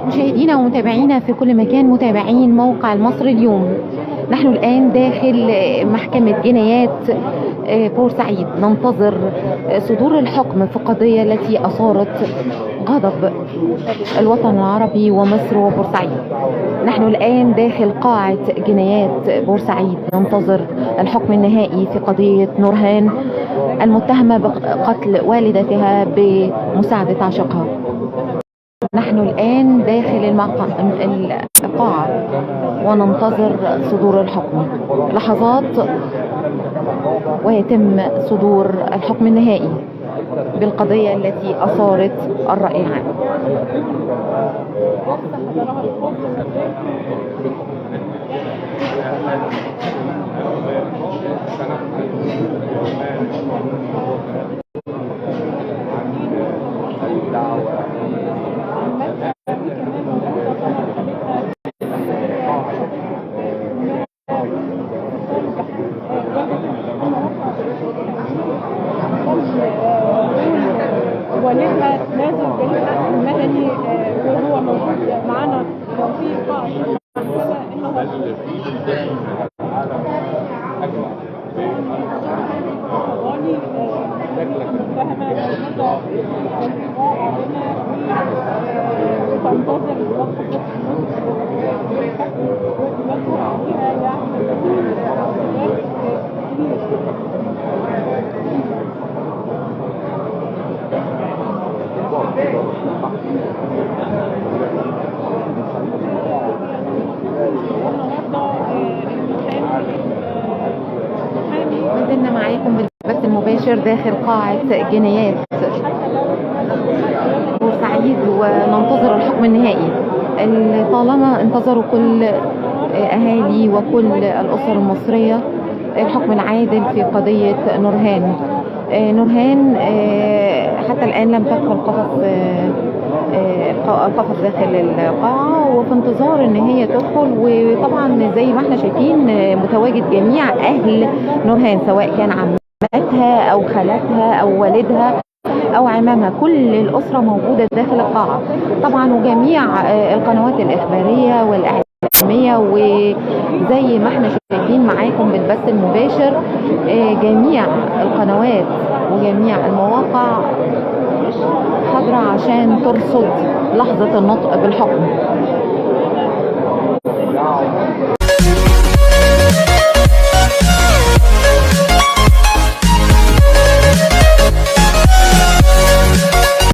مشاهدينا ومتابعينا في كل مكان، متابعين موقع المصري اليوم، نحن الآن داخل محكمة جنايات بورسعيد، ننتظر صدور الحكم في القضية التي أثارت غضب الوطن العربي ومصر وبورسعيد. نحن الآن داخل قاعة جنايات بورسعيد، ننتظر الحكم النهائي في قضية نورهان المتهمة بقتل والدتها بمساعدة عشقها. نحن الآن داخل القاعة وننتظر صدور الحكم. لحظات ويتم صدور الحكم النهائي بالقضية التي أثارت الرأي العام. والدها نازل بالحق المدني وهو موجود معنا في قاعة المحكمة ما زلنا معاكم بالبث المباشر داخل قاعة جنايات بورسعيد وننتظر الحكم النهائي. طالما انتظروا كل أهالي وكل الأسر المصرية الحكم العادل في قضية نورهان. نورهان حتى الآن لم تدخل قفص داخل القاعة، وفي انتظار ان هي تدخل. وطبعا زي ما احنا شايفين متواجد جميع اهل نورهان، سواء كان عمتها او خالتها او والدها او عمامها، كل الاسرة موجودة داخل القاعة طبعا، وجميع القنوات الاخبارية والاعلامية، وزي ما احنا شايفين معاكم بالبث المباشر جميع القنوات وجميع المواقع حاضرة عشان ترصد لحظة النطق بالحكم.